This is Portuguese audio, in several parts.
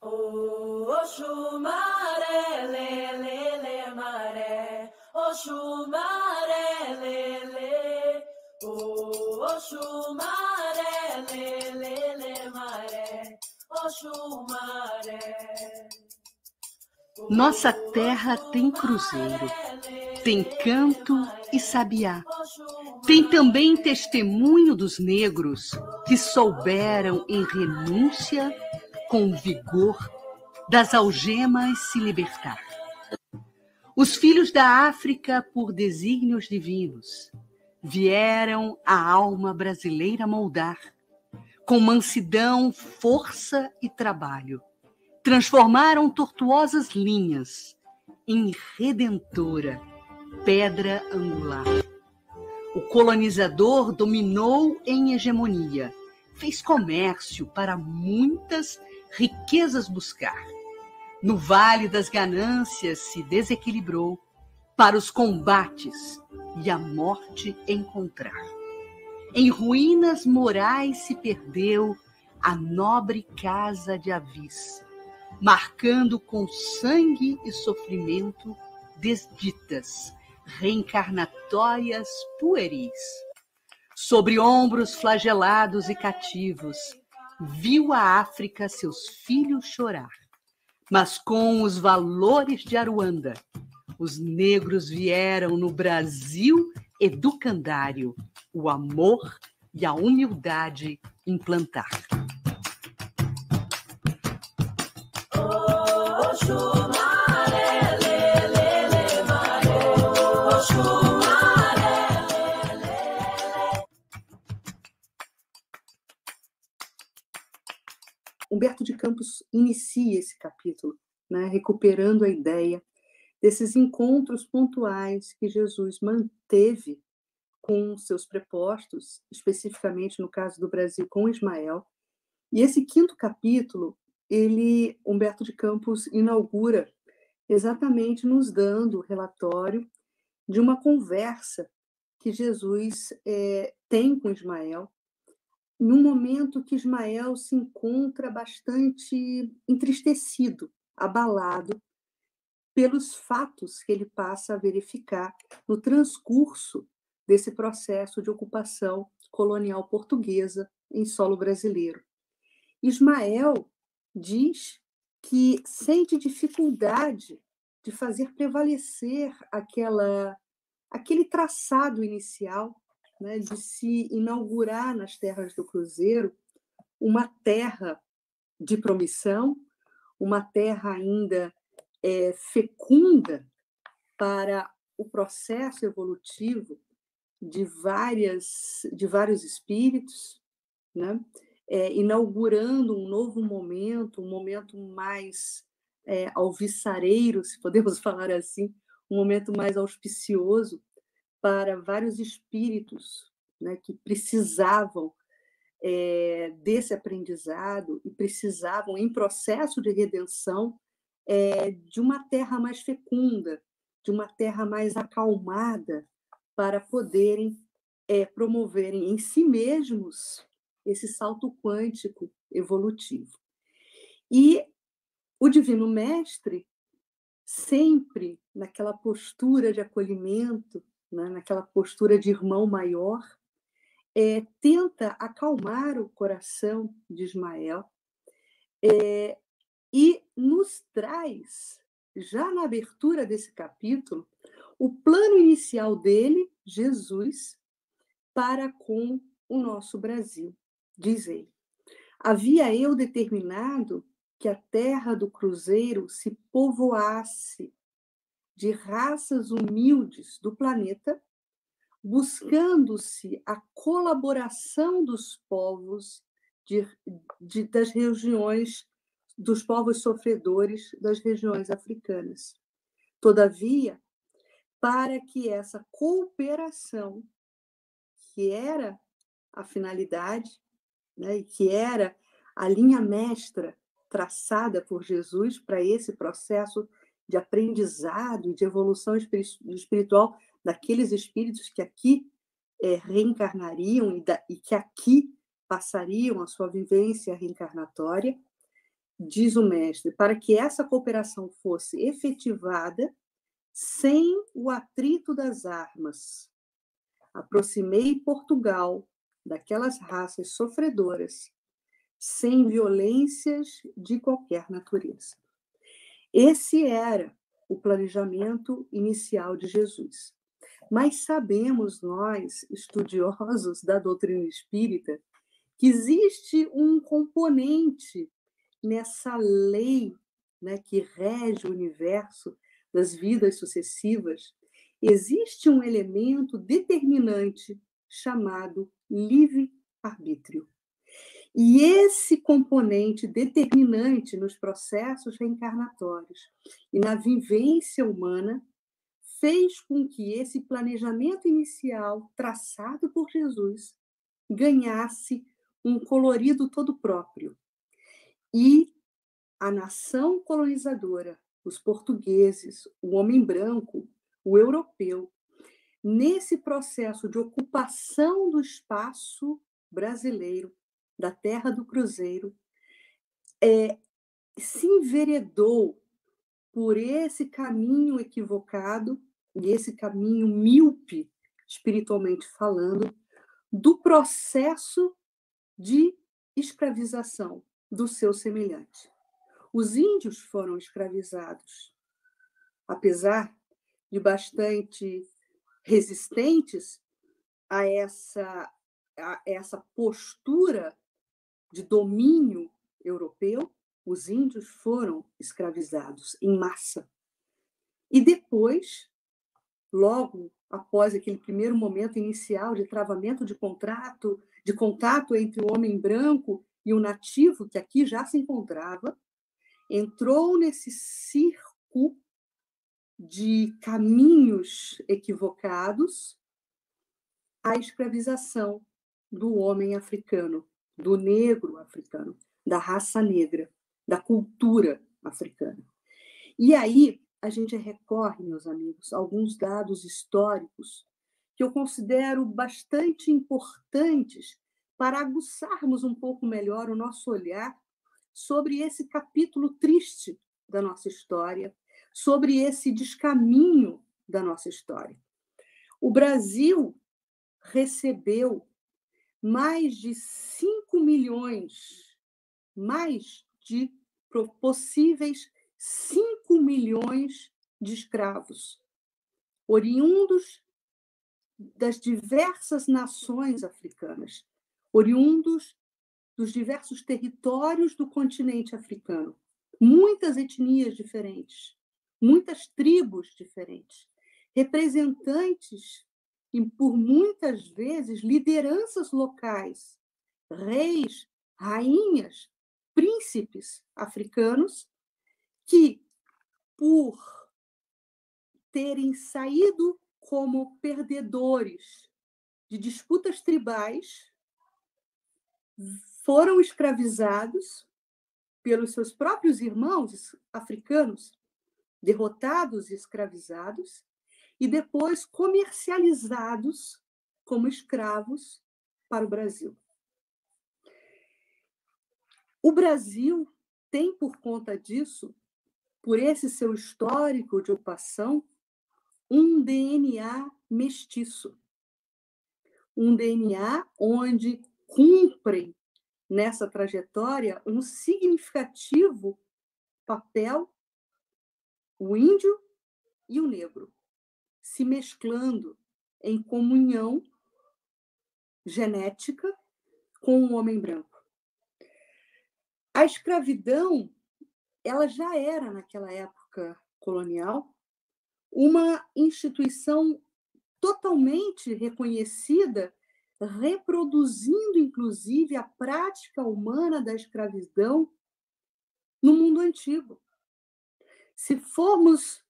Oxu maré, lê, lê, lê, maré. Oxu maré, lê, lê. Oxu maré, lê, lê, lê, maré. Oxu maré. Nossa terra tem cruzeiro, tem canto e sabiá. Tem também testemunho dos negros que souberam em renúncia, com vigor, das algemas se libertar. Os filhos da África, por desígnios divinos, vieram a alma brasileira moldar, com mansidão, força e trabalho. Transformaram tortuosas linhas em redentora pedra angular. O colonizador dominou em hegemonia, fez comércio para muitas riquezas buscar. No vale das ganâncias se desequilibrou para os combates e a morte encontrar. Em ruínas morais se perdeu a nobre casa de Avis, marcando com sangue e sofrimento desditas, reencarnatórias pueris. Sobre ombros flagelados e cativos, viu a África seus filhos chorar. Mas com os valores de Aruanda, os negros vieram no Brasil educandário o amor e a humildade implantar. Oxu maré, lê, lê, lê, maré. Oxu maré, lê, lê, lê. Humberto de Campos inicia esse capítulo, né, recuperando a ideia desses encontros pontuais que Jesus manteve com seus prepostos, especificamente no caso do Brasil com Ismael. E esse quinto capítulo, Humberto de Campos inaugura exatamente nos dando o relatório de uma conversa que Jesus tem com Ismael, num momento que Ismael se encontra bastante entristecido, abalado pelos fatos que ele passa a verificar no transcurso desse processo de ocupação colonial portuguesa em solo brasileiro. Ismael diz que sente dificuldade de fazer prevalecer aquele traçado inicial, né, de se inaugurar nas terras do Cruzeiro uma terra de promissão, uma terra ainda fecunda para o processo evolutivo de vários espíritos, né? Inaugurando um novo momento, um momento mais alvissareiro, se podemos falar assim, um momento mais auspicioso para vários espíritos, né, que precisavam desse aprendizado e precisavam, em processo de redenção, de uma terra mais fecunda, de uma terra mais acalmada, para poderem promoverem em si mesmos esse salto quântico evolutivo. E o Divino Mestre, sempre naquela postura de acolhimento, né, naquela postura de irmão maior, tenta acalmar o coração de Ismael e nos traz, já na abertura desse capítulo, o plano inicial dele, Jesus, para com o nosso Brasil. Diz ele: havia eu determinado que a terra do Cruzeiro se povoasse de raças humildes do planeta, buscando-se a colaboração dos povos das regiões, dos povos sofredores das regiões africanas. Todavia, para que essa cooperação, que era a finalidade, né, e que era a linha mestra traçada por Jesus para esse processo de aprendizado e de evolução espiritual daqueles espíritos que aqui reencarnariam e que aqui passariam a sua vivência reencarnatória, diz o mestre, para que essa cooperação fosse efetivada sem o atrito das armas. Aproximei Portugal daquelas raças sofredoras, sem violências de qualquer natureza. Esse era o planejamento inicial de Jesus. Mas sabemos nós, estudiosos da doutrina espírita, que existe um componente nessa lei, né, que rege o universo das vidas sucessivas. Existe um elemento determinante chamado livre-arbítrio. E esse componente determinante nos processos reencarnatórios e na vivência humana fez com que esse planejamento inicial, traçado por Jesus, ganhasse um colorido todo próprio. E a nação colonizadora, os portugueses, o homem branco, o europeu, nesse processo de ocupação do espaço brasileiro, da terra do cruzeiro, se enveredou por esse caminho equivocado e esse caminho míope, espiritualmente falando, do processo de escravização do seu semelhante. Os índios foram escravizados, apesar de bastante resistentes a essa postura de domínio europeu, os índios foram escravizados em massa. E depois, logo após aquele primeiro momento inicial de travamento de contato entre o homem branco e o nativo, que aqui já se encontrava, entrou nesse circo de caminhos equivocados a escravização do homem africano, do negro africano, da raça negra, da cultura africana. E aí a gente recorre, meus amigos, a alguns dados históricos que eu considero bastante importantes para aguçarmos um pouco melhor o nosso olhar sobre esse capítulo triste da nossa história, sobre esse descaminho da nossa história. O Brasil recebeu mais de 5 milhões, mais de possíveis 5 milhões de escravos, oriundos das diversas nações africanas, oriundos dos diversos territórios do continente africano. Muitas etnias diferentes, muitas tribos diferentes, representantes e, por muitas vezes, lideranças locais, reis, rainhas, príncipes africanos, que, por terem saído como perdedores de disputas tribais, foram escravizados pelos seus próprios irmãos africanos, derrotados e escravizados, e depois comercializados como escravos para o Brasil. O Brasil tem, por conta disso, por esse seu histórico de ocupação, um DNA mestiço. Um DNA onde cumprem nessa trajetória um significativo papel o índio e o negro, se mesclando em comunhão genética com o homem branco. A escravidão, ela já era, naquela época colonial, uma instituição totalmente reconhecida, reproduzindo, inclusive, a prática humana da escravidão no mundo antigo. Se formos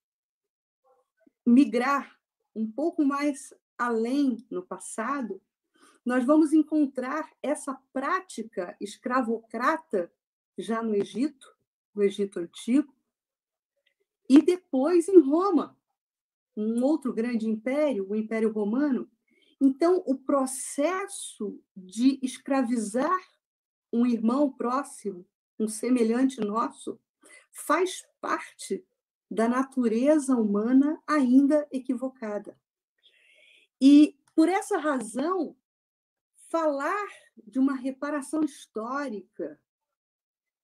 migrar um pouco mais além no passado, nós vamos encontrar essa prática escravocrata já no Egito Antigo, e depois em Roma, um outro grande império, o Império Romano. Então, o processo de escravizar um irmão próximo um semelhante nosso, faz parte da natureza humana ainda equivocada. E, por essa razão, falar de uma reparação histórica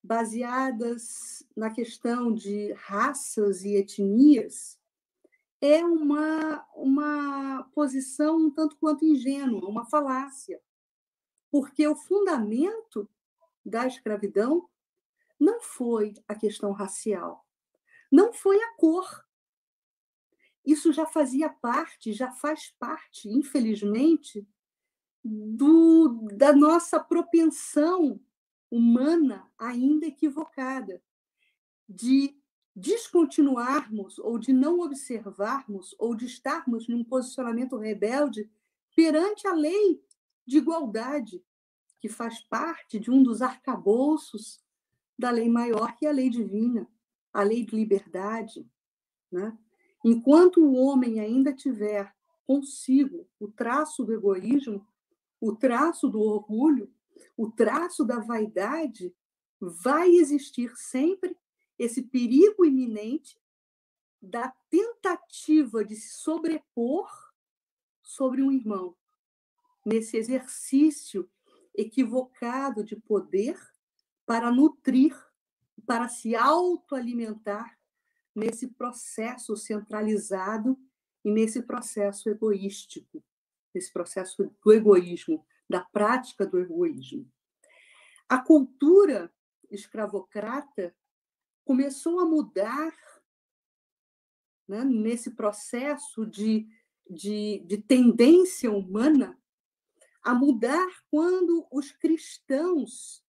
baseadas na questão de raças e etnias é uma posição um tanto quanto ingênua, uma falácia, porque o fundamento da escravidão não foi a questão racial, não foi a cor. Isso já fazia parte, já faz parte, infelizmente, da nossa propensão humana ainda equivocada de descontinuarmos ou de não observarmos ou de estarmos num posicionamento rebelde perante a lei de igualdade, que faz parte de um dos arcabouços da lei maior, que é a lei divina, a lei de liberdade, né? Enquanto o homem ainda tiver consigo o traço do egoísmo, o traço do orgulho, o traço da vaidade, vai existir sempre esse perigo iminente da tentativa de se sobrepor sobre um irmão, nesse exercício equivocado de poder para nutrir, para se autoalimentar nesse processo centralizado e nesse processo egoístico, nesse processo do egoísmo, da prática do egoísmo. A cultura escravocrata começou a mudar, né, nesse processo de tendência humana, a mudar quando os cristãos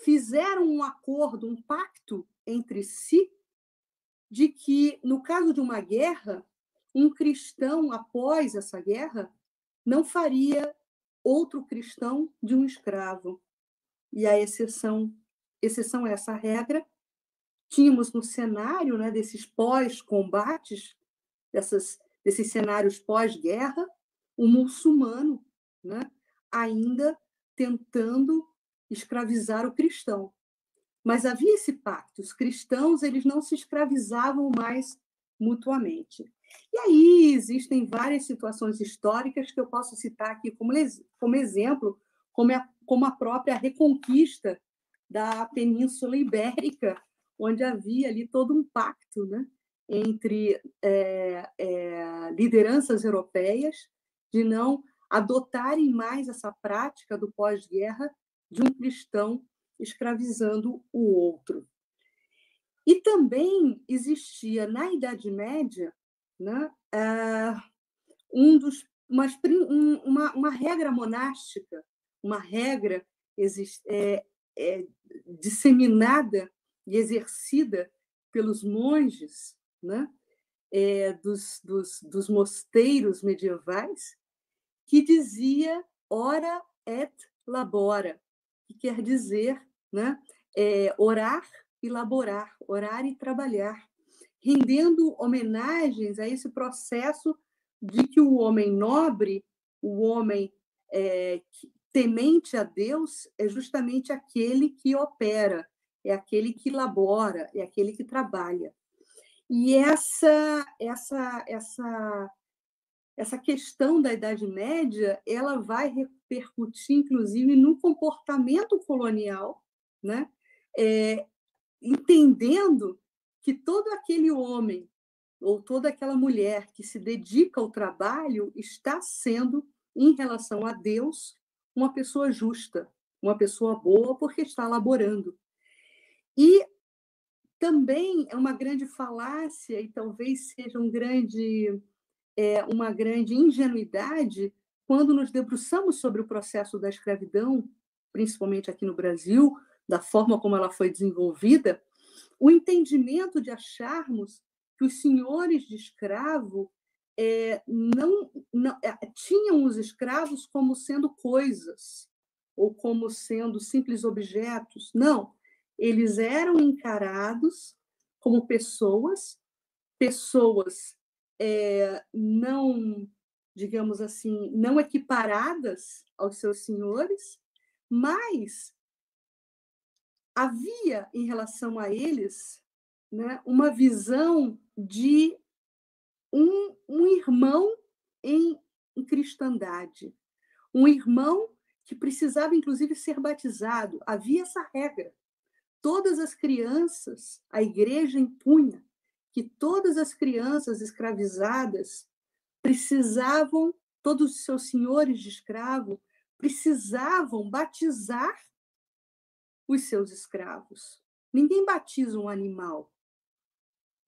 fizeram um acordo, um pacto entre si, de que, no caso de uma guerra, um cristão, após essa guerra, não faria outro cristão de um escravo. E a exceção a essa regra, tínhamos no cenário, né, desses pós-combates, desses cenários pós-guerra, o muçulmano, né, ainda tentando escravizar o cristão. Mas havia esse pacto, os cristãos eles não se escravizavam mais mutuamente. E aí existem várias situações históricas que eu posso citar aqui como exemplo, como a própria reconquista da Península Ibérica, onde havia ali todo um pacto, né, entre lideranças europeias de não adotarem mais essa prática do pós-guerra de um cristão escravizando o outro. E também existia, na Idade Média, né, uma regra monástica, uma regra disseminada e exercida pelos monges, né, dos mosteiros medievais, que dizia ora et labora, que quer dizer, né, orar e laborar, orar e trabalhar, rendendo homenagens a esse processo de que o homem nobre, o homem temente a Deus, é justamente aquele que opera, é aquele que labora, é aquele que trabalha. E essa questão da Idade Média, ela vai repercutir, inclusive, no comportamento colonial, né? Entendendo que todo aquele homem ou toda aquela mulher que se dedica ao trabalho está sendo, em relação a Deus, uma pessoa justa, uma pessoa boa, porque está laborando. E também é uma grande falácia, e talvez seja uma grande ingenuidade quando nos debruçamos sobre o processo da escravidão, principalmente aqui no Brasil, da forma como ela foi desenvolvida, o entendimento de acharmos que os senhores de escravo não tinham os escravos como sendo coisas ou como sendo simples objetos. Não, eles eram encarados como pessoas não, digamos assim, não equiparadas aos seus senhores, mas havia, em relação a eles, né, uma visão de um irmão em cristandade, um irmão que precisava, inclusive, ser batizado. Havia essa regra. Todas as crianças, a igreja impunha que todas as crianças escravizadas precisavam, todos os seus senhores de escravo, precisavam batizar os seus escravos. Ninguém batiza um animal,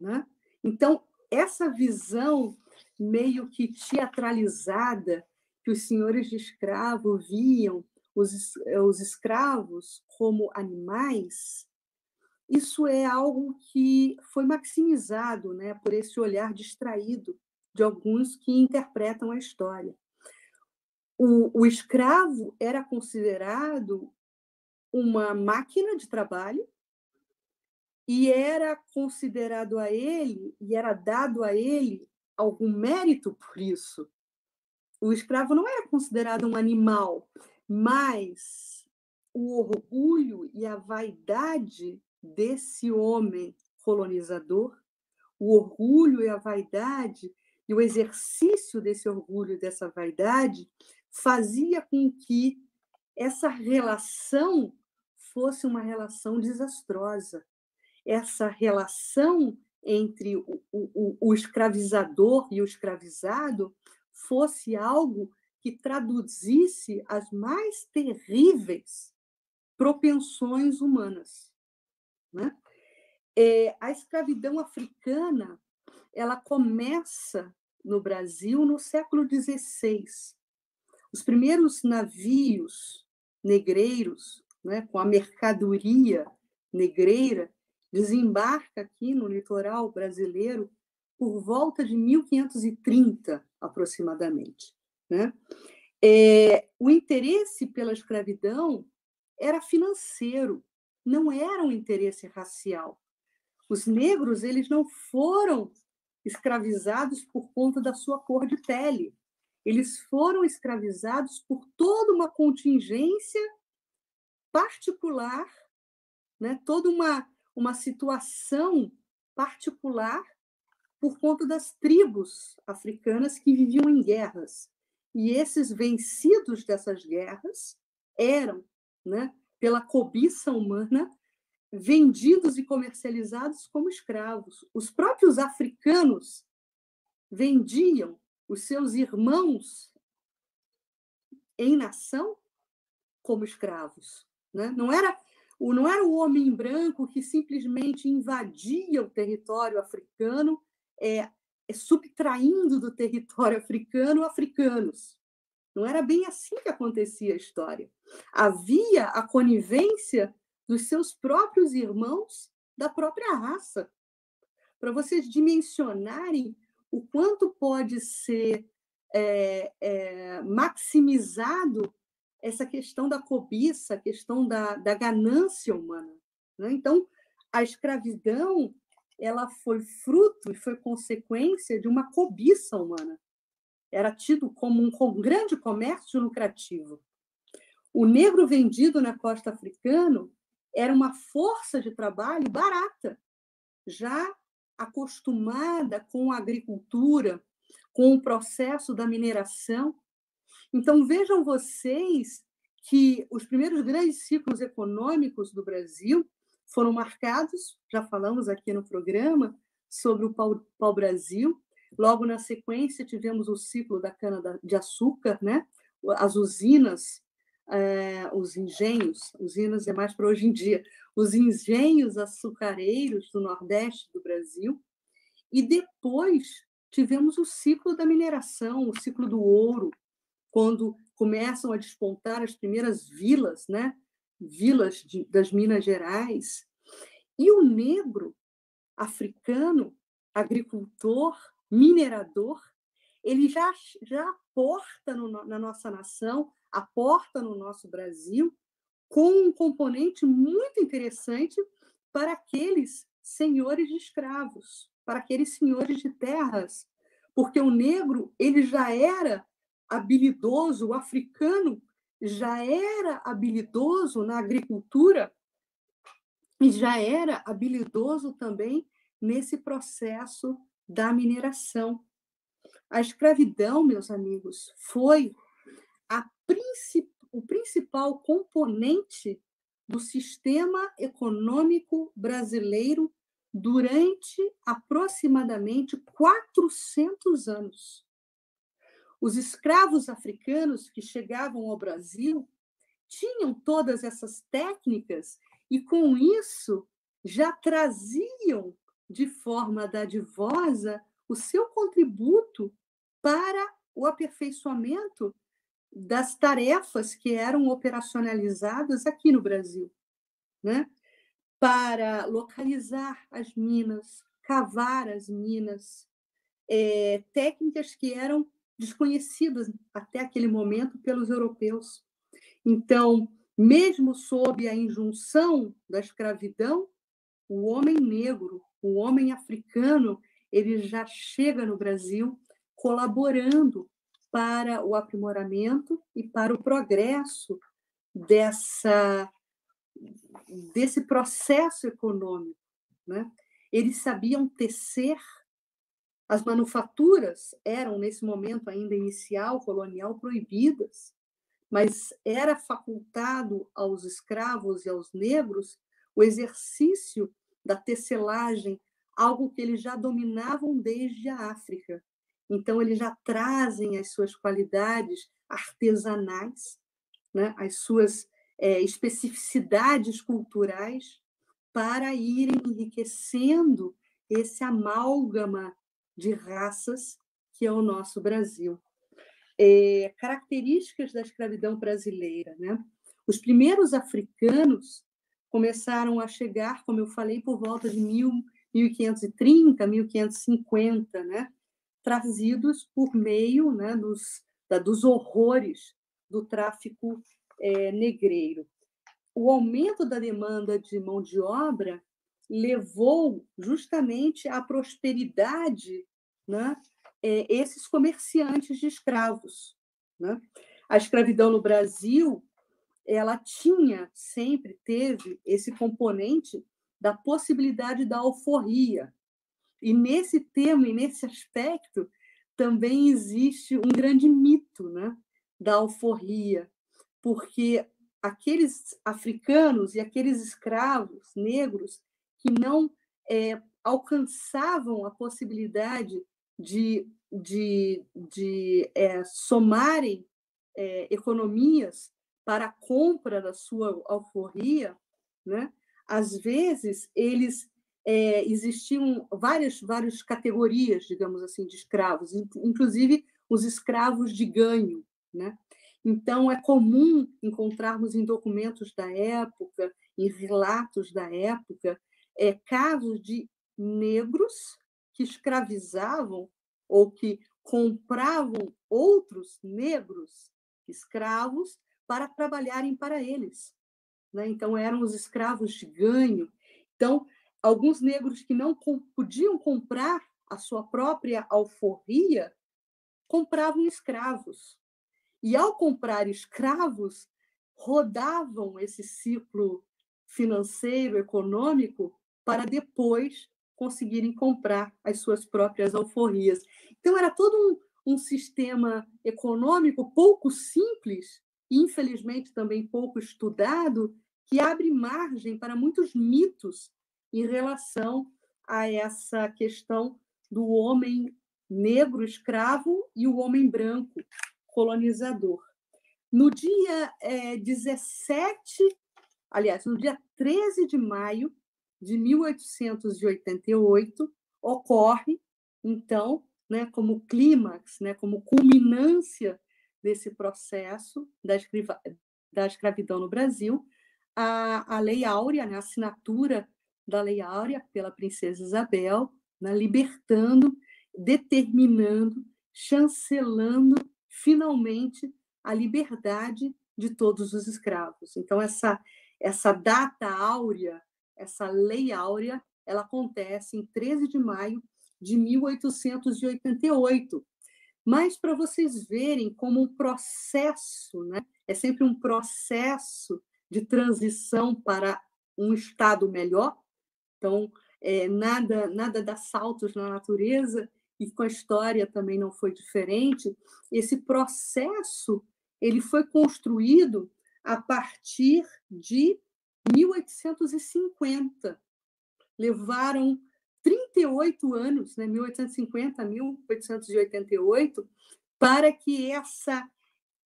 né? Então, essa visão meio que teatralizada que os senhores de escravo viam os escravos como animais, isso é algo que foi maximizado, né, por esse olhar distraído de alguns que interpretam a história. O escravo era considerado uma máquina de trabalho e era considerado a ele, e era dado a ele algum mérito por isso. O escravo não era considerado um animal, mas o orgulho e a vaidade desse homem colonizador, o orgulho e a vaidade e o exercício desse orgulho e dessa vaidade fazia com que essa relação fosse uma relação desastrosa. Essa relação entre o escravizador e o escravizado fosse algo que traduzisse as mais terríveis propensões humanas, né? A escravidão africana, ela começa no Brasil no século XVI. Os primeiros navios negreiros, né, com a mercadoria negreira, desembarca aqui no litoral brasileiro por volta de 1530, aproximadamente, né? O interesse pela escravidão era financeiro, não era um interesse racial. Os negros, eles não foram escravizados por conta da sua cor de pele. Eles foram escravizados por toda uma contingência particular, né? Toda uma situação particular por conta das tribos africanas que viviam em guerras. E esses vencidos dessas guerras eram, né, pela cobiça humana, vendidos e comercializados como escravos. Os próprios africanos vendiam os seus irmãos em nação como escravos, né? Não era o homem branco que simplesmente invadia o território africano, subtraindo do território africano africanos. Não era bem assim que acontecia a história. Havia a conivência dos seus próprios irmãos da própria raça. Para vocês dimensionarem o quanto pode ser maximizado essa questão da cobiça, a questão da ganância humana, né? Então, a escravidão, ela foi fruto e foi consequência de uma cobiça humana. Era tido como um grande comércio lucrativo. O negro vendido na costa africana era uma força de trabalho barata, já acostumada com a agricultura, com o processo da mineração. Então, vejam vocês que os primeiros grandes ciclos econômicos do Brasil foram marcados, já falamos aqui no programa, sobre o pau-brasil. Logo na sequência, tivemos o ciclo da cana-de-açúcar, né? As usinas, os engenhos, usinas é mais para hoje em dia, os engenhos açucareiros do Nordeste do Brasil. E depois tivemos o ciclo da mineração, o ciclo do ouro, quando começam a despontar as primeiras vilas, né? Vilas das Minas Gerais. E o negro africano, agricultor, minerador, ele já aporta na nossa nação, aporta no nosso Brasil, com um componente muito interessante para aqueles senhores de escravos, para aqueles senhores de terras, porque o negro ele já era habilidoso, o africano já era habilidoso na agricultura e já era habilidoso também nesse processo da mineração. A escravidão, meus amigos, foi o principal componente do sistema econômico brasileiro durante aproximadamente 400 anos. Os escravos africanos que chegavam ao Brasil tinham todas essas técnicas e, com isso, já traziam de forma dadivosa o seu contributo para o aperfeiçoamento das tarefas que eram operacionalizadas aqui no Brasil, né? Para localizar as minas, cavar as minas, técnicas que eram desconhecidas até aquele momento pelos europeus. Então, mesmo sob a injunção da escravidão, o homem negro, o homem africano, ele já chega no Brasil colaborando para o aprimoramento e para o progresso desse processo econômico, né? Eles sabiam tecer, as manufaturas eram, nesse momento ainda inicial, colonial, proibidas, mas era facultado aos escravos e aos negros o exercício da tecelagem, algo que eles já dominavam desde a África. Então, eles já trazem as suas qualidades artesanais, né, as suas especificidades culturais, para irem enriquecendo esse amálgama de raças que é o nosso Brasil. Características da escravidão brasileira, né? Os primeiros africanos começaram a chegar, como eu falei, por volta de 1530, 1550, né? Trazidos por meio, né, dos horrores do tráfico negreiro. O aumento da demanda de mão de obra levou justamente à prosperidade, né, esses comerciantes de escravos, né? A escravidão no Brasil, ela sempre teve esse componente da possibilidade da alforria. E nesse tema e nesse aspecto também existe um grande mito, né, da alforria, porque aqueles africanos e aqueles escravos negros que não alcançavam a possibilidade de somarem economias para a compra da sua alforria, né? Às vezes, existiam várias categorias, digamos assim, de escravos, inclusive os escravos de ganho, né? Então, é comum encontrarmos em documentos da época, em relatos da época, casos de negros que escravizavam ou que compravam outros negros escravos para trabalharem para eles, né? Então, eram os escravos de ganho. Então, alguns negros que não podiam comprar a sua própria alforria compravam escravos. E, ao comprar escravos, rodavam esse ciclo financeiro, econômico, para depois conseguirem comprar as suas próprias alforrias. Então, era todo um sistema econômico pouco simples e, infelizmente, também pouco estudado, que abre margem para muitos mitos em relação a essa questão do homem negro escravo e o homem branco colonizador. No dia no dia 13 de maio de 1888, ocorre, então, né, como clímax, né, como culminância desse processo da escravidão no Brasil, a Lei Áurea, né, a assinatura da Lei Áurea pela Princesa Isabel, né, libertando, determinando, chancelando, finalmente, a liberdade de todos os escravos. Então, essa data áurea, essa Lei Áurea, ela acontece em 13 de maio de 1888. Mas, para vocês verem como um processo, né? É sempre um processo de transição para um estado melhor. Então, nada dá saltos na natureza, e com a história também não foi diferente. Esse processo ele foi construído a partir de 1850. Levaram 38 anos, né, 1850 a 1888, para que essa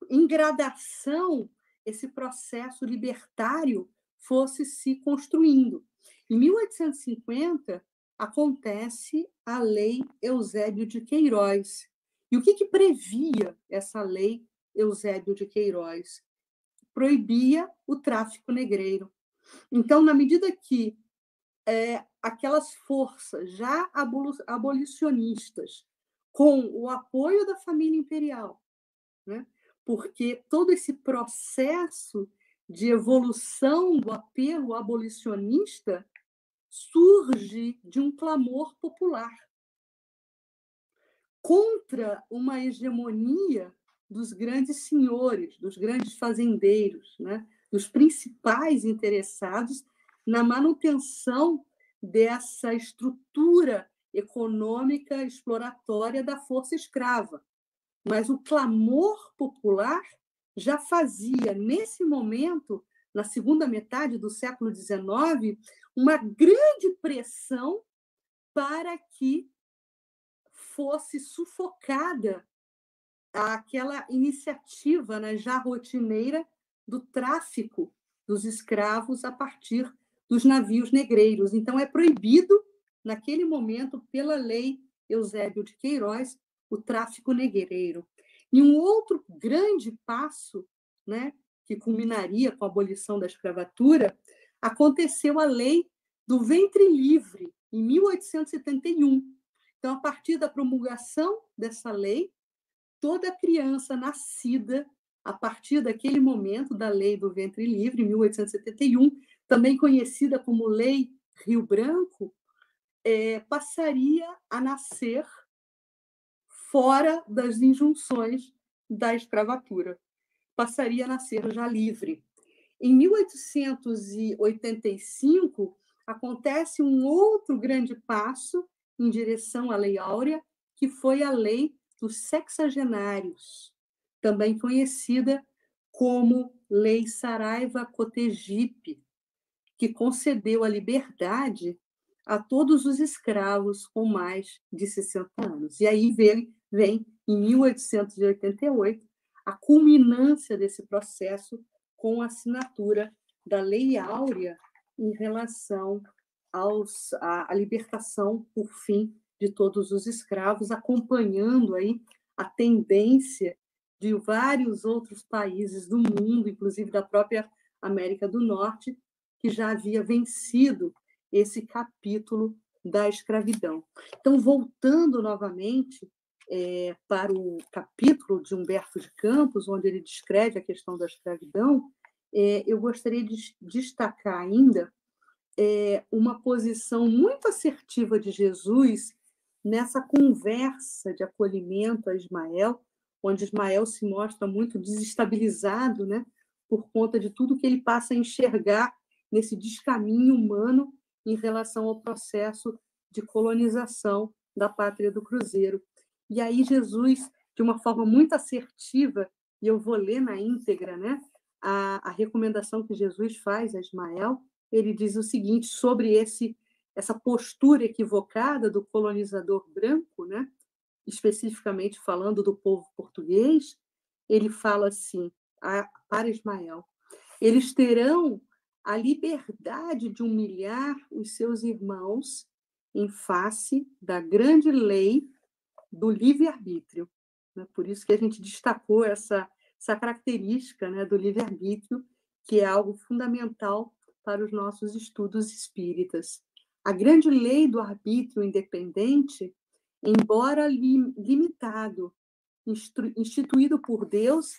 engradação, esse processo libertário fosse se construindo. Em 1850, acontece a Lei Eusébio de Queiroz. E o que previa essa Lei Eusébio de Queiroz? Proibia o tráfico negreiro. Então, na medida que aquelas forças já abolicionistas, com o apoio da família imperial, né? Porque todo esse processo de evolução do apelo abolicionista surge de um clamor popular contra uma hegemonia dos grandes senhores, dos grandes fazendeiros, né? Dos principais interessados na manutenção dessa estrutura econômica exploratória da força escrava. Mas o clamor popular já fazia, nesse momento, na segunda metade do século XIX, uma grande pressão para que fosse sufocada aquela iniciativa, né, já rotineira do tráfico dos escravos a partir dos navios negreiros. Então, é proibido, naquele momento, pela Lei Eusébio de Queiroz, o tráfico negreiro. E um outro grande passo, né, que culminaria com a abolição da escravatura, aconteceu a Lei do Ventre Livre, em 1871. Então, a partir da promulgação dessa lei, toda criança nascida a partir daquele momento da Lei do Ventre Livre, em 1871, também conhecida como Lei Rio Branco, passaria a nascer fora das injunções da escravatura. Passaria a nascer já livre. Em 1885, acontece um outro grande passo em direção à Lei Áurea, que foi a Lei dos Sexagenários, também conhecida como Lei Saraiva-Cotegipe, que concedeu a liberdade a todos os escravos com mais de 60 anos. E aí vem em 1888, a culminância desse processo com a assinatura da Lei Áurea em relação à libertação, por fim, de todos os escravos, acompanhando aí a tendência de vários outros países do mundo, inclusive da própria América do Norte, que já havia vencido esse capítulo da escravidão. Então, voltando novamente para o capítulo de Humberto de Campos, onde ele descreve a questão da escravidão, eu gostaria de destacar ainda uma posição muito assertiva de Jesus nessa conversa de acolhimento a Ismael, onde Ismael se mostra muito desestabilizado, né, por conta de tudo que ele passa a enxergar nesse descaminho humano em relação ao processo de colonização da pátria do Cruzeiro. E aí Jesus, de uma forma muito assertiva, e eu vou ler na íntegra, né, a recomendação que Jesus faz a Ismael, ele diz o seguinte sobre essa postura equivocada do colonizador branco, né, especificamente falando do povo português. Ele fala assim para Ismael: eles terão a liberdade de humilhar os seus irmãos em face da grande lei do livre-arbítrio. Por isso que a gente destacou essa característica, né, do livre-arbítrio, que é algo fundamental para os nossos estudos espíritas. A grande lei do arbítrio independente, embora limitado, instituído por Deus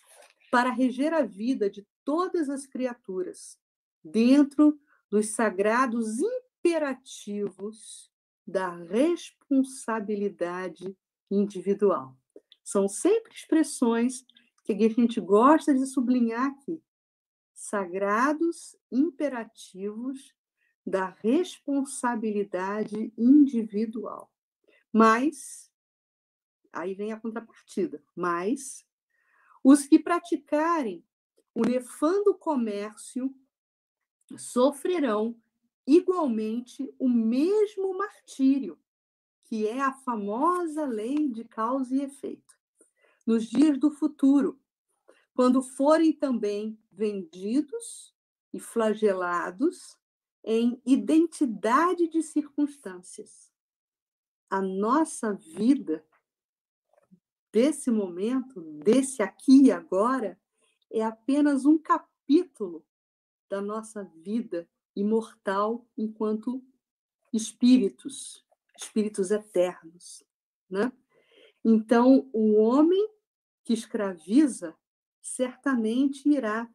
para reger a vida de todas as criaturas, dentro dos sagrados imperativos da responsabilidade individual. São sempre expressões que a gente gosta de sublinhar aqui. Sagrados imperativos da responsabilidade individual. Mas, aí vem a contrapartida, mas os que praticarem o nefando comércio sofrerão igualmente o mesmo martírio, que é a famosa lei de causa e efeito, nos dias do futuro, quando forem também vendidos e flagelados em identidade de circunstâncias. A nossa vida, desse momento, desse aqui e agora, é apenas um capítulo da nossa vida imortal enquanto espíritos eternos, né? Então, o homem que escraviza certamente irá,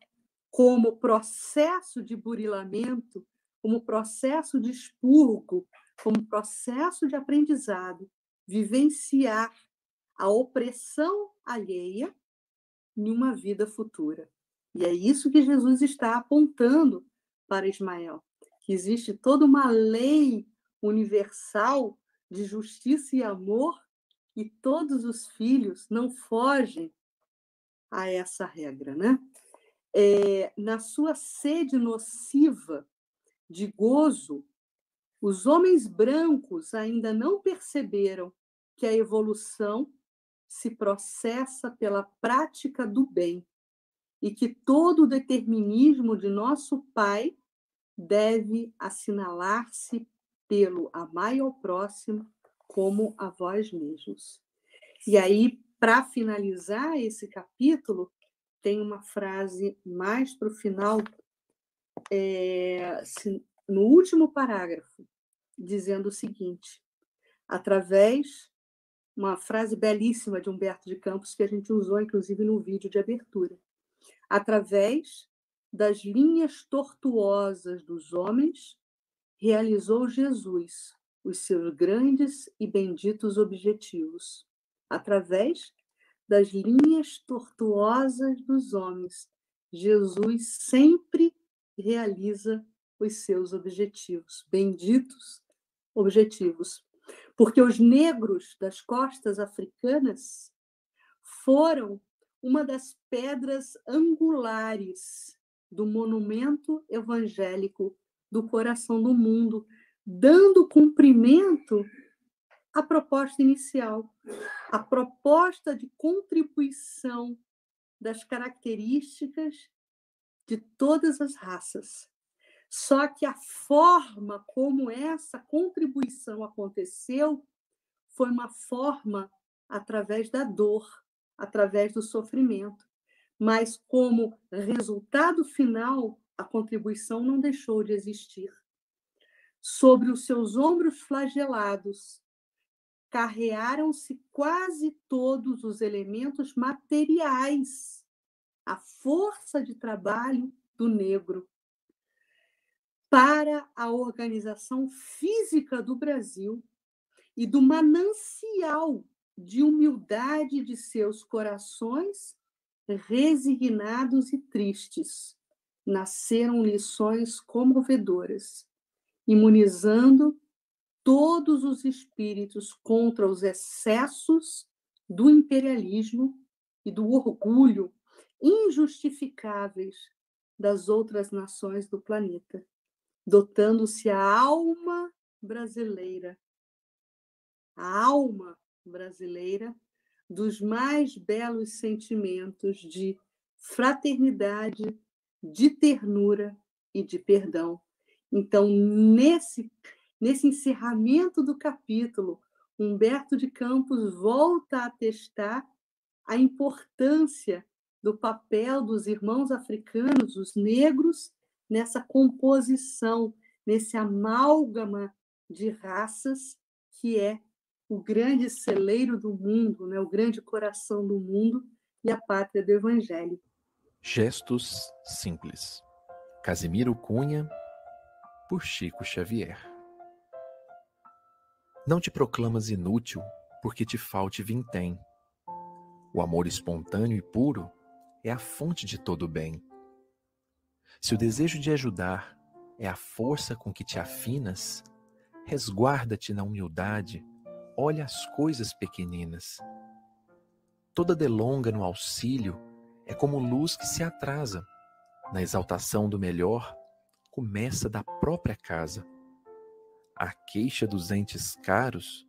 como processo de burilamento, como processo de expurgo, como processo de aprendizado, vivenciar a opressão alheia em uma vida futura. E é isso que Jesus está apontando para Ismael, que existe toda uma lei universal de justiça e amor, e todos os filhos não fogem a essa regra, né? Na sua sede nociva de gozo, os homens brancos ainda não perceberam que a evolução se processa pela prática do bem e que todo o determinismo de nosso Pai deve assinalar-se pelo amai ao próximo como a vós mesmos. E aí, para finalizar esse capítulo, tem uma frase mais para o final, no último parágrafo, dizendo o seguinte, uma frase belíssima de Humberto de Campos, que a gente usou, inclusive, no vídeo de abertura. Através das linhas tortuosas dos homens, realizou Jesus os seus grandes e benditos objetivos. Através das linhas tortuosas dos homens, Jesus sempre realiza os seus objetivos, benditos objetivos. Porque os negros das costas africanas foram uma das pedras angulares do monumento evangélico do coração do mundo, dando cumprimento à proposta inicial, a proposta de contribuição das características de todas as raças. Só que a forma como essa contribuição aconteceu foi uma forma através da dor, através do sofrimento. Mas, como resultado final, a contribuição não deixou de existir. Sobre os seus ombros flagelados, carrearam-se quase todos os elementos materiais, a força de trabalho do negro, para a organização física do Brasil e do manancial de humildade de seus corações resignados e tristes. Nasceram lições comovedoras, imunizando todos os espíritos contra os excessos do imperialismo e do orgulho injustificáveis das outras nações do planeta, dotando-se a alma brasileira dos mais belos sentimentos de fraternidade, de ternura e de perdão. Então, nesse encerramento do capítulo, Humberto de Campos volta a atestar a importância do papel dos irmãos africanos, os negros, nessa composição, nesse amálgama de raças que é o grande celeiro do mundo, né? O grande coração do mundo e a pátria do Evangelho. Gestos simples. Casimiro Cunha, por Chico Xavier. Não te proclamas inútil porque te falte vintém. O amor espontâneo e puro é a fonte de todo o bem. Se o desejo de ajudar é a força com que te afinas, resguarda-te na humildade, olha as coisas pequeninas. Toda delonga no auxílio é como luz que se atrasa, na exaltação do melhor, começa da própria casa. A queixa dos entes caros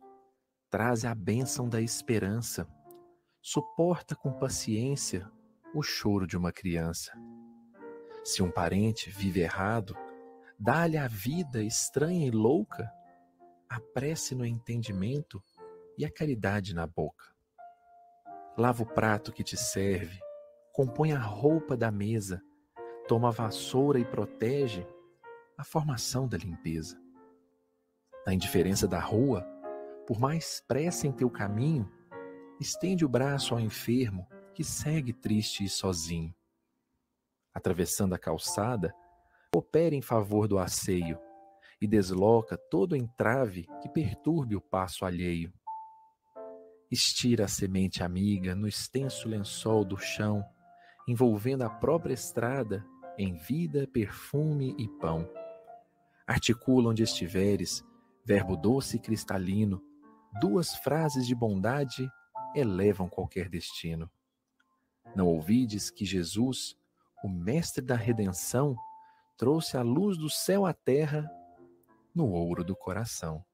traz a bênção da esperança, suporta com paciência o choro de uma criança. Se um parente vive errado, dá-lhe a vida estranha e louca, a prece no entendimento e a caridade na boca. Lava o prato que te serve, compõe a roupa da mesa, toma a vassoura e protege a formação da limpeza. Na indiferença da rua, por mais pressa em teu caminho, estende o braço ao enfermo que segue triste e sozinho. Atravessando a calçada, coopera em favor do asseio e desloca todo entrave que perturbe o passo alheio. Estira a semente amiga no extenso lençol do chão, envolvendo a própria estrada em vida, perfume e pão. Articula onde estiveres, verbo doce e cristalino, duas frases de bondade elevam qualquer destino. Não ouvides que Jesus, o mestre da redenção, trouxe a luz do céu à terra no ouro do coração.